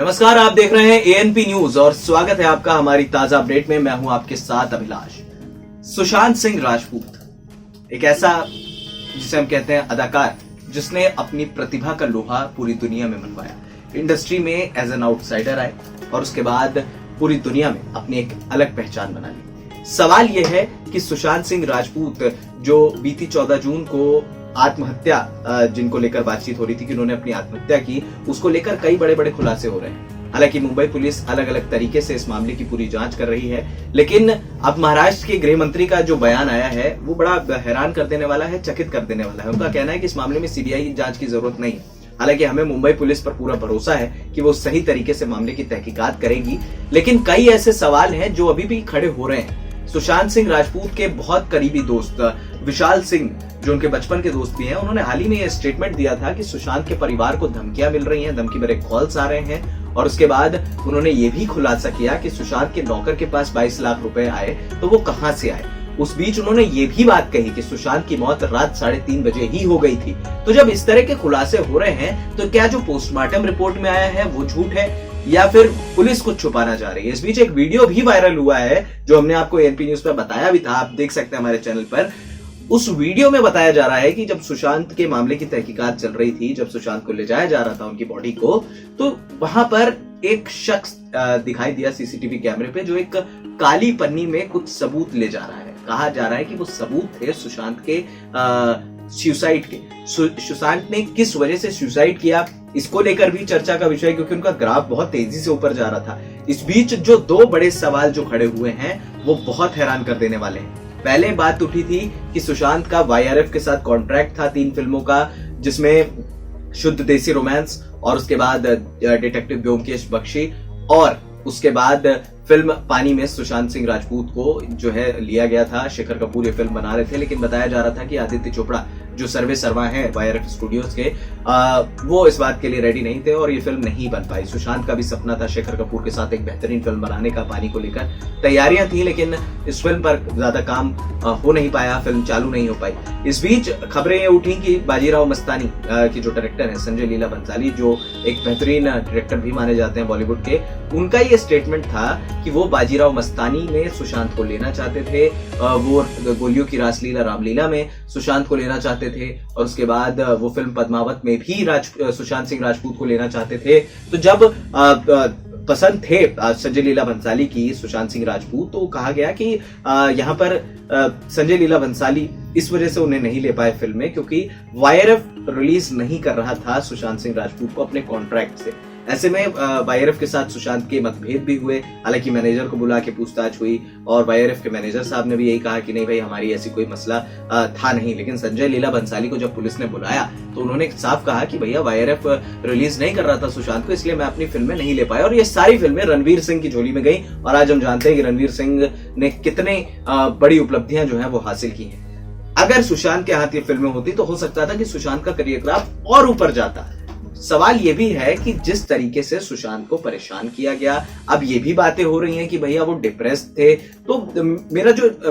नमस्कार, आप देख रहे हैं एएनपी न्यूज और स्वागत है आपका हमारी ताजा अपडेट में। मैं हूं आपके साथ अभिलाष। सुशांत सिंह राजपूत एक ऐसा जिसे हम कहते हैं अदाकार जिसने अपनी प्रतिभा का लोहा पूरी दुनिया में मनवाया। इंडस्ट्री में एज एन आउटसाइडर आए और उसके बाद पूरी दुनिया में अपनी एक अलग पहचान बना ली। सवाल यह है कि सुशांत सिंह राजपूत जो बीती 14 जून को आत्महत्या जिनको लेकर बातचीत हो रही थी कि उन्होंने अपनी आत्महत्या की, उसको लेकर कई बड़े बड़े खुलासे हो रहे हैं। हालांकि मुंबई पुलिस अलग अलग तरीके से इस मामले की पूरी जांच कर रही है, लेकिन अब महाराष्ट्र के गृह मंत्री का जो बयान आया है वो बड़ा हैरान कर देने वाला है, चकित कर देने वाला है। उनका कहना है कि इस मामले में सीबीआई जांच की जरूरत नहीं है। हालांकि हमें मुंबई पुलिस पर पूरा भरोसा है कि वो सही तरीके से मामले की तहकीकात करेगी, लेकिन कई ऐसे सवाल हैं जो अभी भी खड़े हो रहे हैं। सुशांत सिंह राजपूत के बहुत करीबी दोस्त विशाल सिंह, जो उनके बचपन के दोस्त भी हैं, उन्होंने हाल ही में यह स्टेटमेंट दिया था कि सुशांत के परिवार को धमकियां मिल रही हैं, धमकी भरे कॉल्स आ रहे हैं। और उसके बाद उन्होंने ये भी खुलासा किया कि सुशांत के नौकर के पास 22 लाख रुपए आए, तो वो कहां से आए। उस बीच उन्होंने ये भी बात कही कि सुशांत की मौत रात 3:30 बजे ही हो गई थी। तो जब इस तरह के खुलासे हो रहे हैं तो क्या जो पोस्टमार्टम रिपोर्ट में आया है वो झूठ है या फिर पुलिस कुछ छुपाना चाह रही है। इस बीच एक वीडियो भी वायरल हुआ है जो हमने आपको एएनपी न्यूज पर बताया भी था, आप देख सकते हैं हमारे चैनल पर। उस वीडियो में बताया जा रहा है कि जब सुशांत के मामले की तहकीकात चल रही थी, जब सुशांत को ले जाया जा रहा था उनकी बॉडी को, तो वहां पर एक शख्स दिखाई दिया सीसीटीवी कैमरे पे जो एक काली पन्नी में कुछ सबूत ले जा रहा है। कहा जा रहा है कि वो सबूत थे सुशांत के सुसाइड के। सुशांत ने किस वजह से सुसाइड किया, इसको लेकर भी चर्चा का विषय, क्योंकि उनका ग्राफ बहुत तेजी से ऊपर जा रहा था। इस बीच जो दो बड़े सवाल जो खड़े हुए हैं वो बहुत हैरान कर देने वाले हैं। पहले बात उठी थी कि सुशांत का वाईआरएफ के साथ कॉन्ट्रैक्ट था 3 फिल्मों का, जिसमें शुद्ध देसी रोमांस और उसके बाद डिटेक्टिव ब्योमकेश बख्शी और उसके बाद फिल्म पानी में सुशांत सिंह राजपूत को जो है लिया गया था। शेखर कपूर ये फिल्म बना रहे थे, लेकिन बताया जा रहा था कि आदित्य चोपड़ा जो सर्वे सर्वा हैं वाईआरएफ स्टूडियोज के, वो इस बात के लिए रेडी नहीं थे और ये फिल्म नहीं बन पाई। सुशांत का भी सपना था शेखर कपूर के साथ एक बेहतरीन फिल्म बनाने का, पानी को लेकर तैयारियां थी, लेकिन इस फिल्म पर ज्यादा काम हो नहीं पाया, फिल्म चालू नहीं हो पाई। इस बीच खबरें ये उठी कि बाजीराव मस्तानी की जो डायरेक्टर है संजय लीला भंसाली, जो एक बेहतरीन डायरेक्टर भी माने जाते हैं बॉलीवुड के, उनका ये स्टेटमेंट था कि वो बाजीराव मस्तानी में सुशांत को लेना चाहते थे, वो गोलियों की रासलीला रामलीला में सुशांत को लेना चाहते थे और उसके बाद वो फिल्म पद्मावत में भी सुशांत सिंह राजपूत को लेना चाहते थे। तो जब पसंद थे संजय लीला भंसाली की सुशांत सिंह राजपूत, तो कहा गया कि यहाँ पर संजय लीला भंसाली इस वजह से उन्हें नहीं ले पाए फिल्म में क्योंकि वाईआरएफ रिलीज नहीं कर रहा था सुशांत सिंह राजपूत को अपने कॉन्ट्रैक्ट से। ऐसे में वाईआरएफ के साथ सुशांत के मतभेद भी हुए। हालांकि मैनेजर को बुला के पूछताछ हुई और वाईआरएफ के मैनेजर साहब ने भी यही कहा कि नहीं भाई, हमारी ऐसी कोई मसला था नहीं। लेकिन संजय लीला भंसाली को जब पुलिस ने बुलाया तो उन्होंने साफ कहा कि भैया वाईआरएफ रिलीज नहीं कर रहा था सुशांत को, इसलिए मैं अपनी फिल्में नहीं ले पाया। और ये सारी फिल्में रणवीर सिंह की झोली में गई और आज हम जानते हैं कि रणवीर सिंह ने कितने बड़ी उपलब्धियां जो है वो हासिल की है। अगर सुशांत के हाथ ये फिल्में होती तो हो सकता था कि सुशांत का करियर ग्राफ और ऊपर जाता। सवाल ये भी है कि जिस तरीके से सुशांत को परेशान किया गया, अब ये भी बातें हो रही हैं कि भैया वो डिप्रेस्ड थे। तो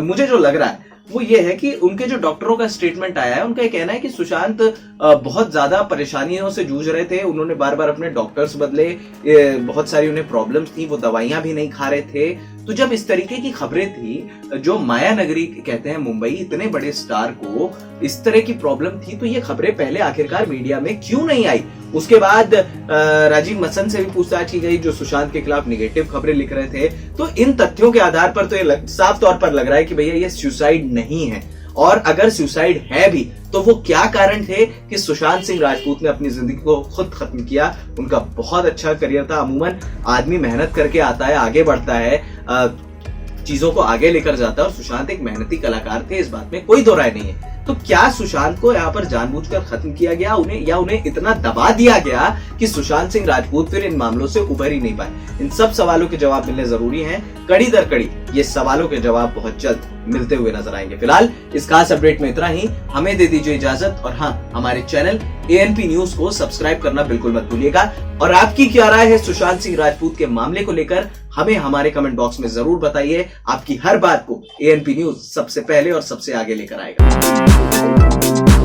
मुझे जो लग रहा है वो ये है कि उनके जो डॉक्टरों का स्टेटमेंट आया है, उनका कहना है कि सुशांत बहुत ज्यादा परेशानियों से जूझ रहे थे। उन्होंने बार बार अपने डॉक्टर्स बदले, बहुत सारी उन्हें प्रॉब्लम्स थी, वो दवाइयां भी नहीं खा रहे थे। तो जब इस तरीके की खबरें थी, जो माया नगरी कहते हैं मुंबई, इतने बड़े स्टार को इस तरह की प्रॉब्लम थी, तो ये खबरें पहले आखिरकार मीडिया में क्यों नहीं आई। उसके बाद राजीव मसन से भी पूछताछ की गई जो सुशांत के खिलाफ निगेटिव खबरें लिख रहे थे। तो इन तथ्यों के आधार पर तो ये साफ तौर पर लग रहा है कि भैया ये सुसाइड नहीं है, और अगर सुसाइड है भी तो वो क्या कारण थे कि सुशांत सिंह राजपूत ने अपनी जिंदगी को खुद खत्म किया। उनका बहुत अच्छा करियर था। अमूमन आदमी मेहनत करके आता है, आगे बढ़ता है, चीजों को आगे लेकर जाता है, और सुशांत एक मेहनती कलाकार थे, इस बात में कोई दो राय नहीं है। तो क्या सुशांत को यहाँ पर जानबूझकर खत्म किया गया उन्हें इतना दबा दिया गया कि सुशांत सिंह राजपूत फिर इन मामलों से उभर ही नहीं पाए। इन सब सवालों के जवाब मिलने जरूरी हैं। कड़ी दर कड़ी ये सवालों के जवाब बहुत जल्द मिलते हुए नजर आएंगे। फिलहाल इस खास अपडेट में इतना ही। हमें दे दीजिए इजाजत, और हाँ, हमारे चैनल एएनपी न्यूज को सब्सक्राइब करना बिल्कुल मत भूलिएगा। और आपकी क्या राय है सुशांत सिंह राजपूत के मामले को लेकर, हमें हमारे कमेंट बॉक्स में जरूर बताइए। आपकी हर बात को एएनपी न्यूज सबसे पहले और सबसे आगे लेकर आएगा।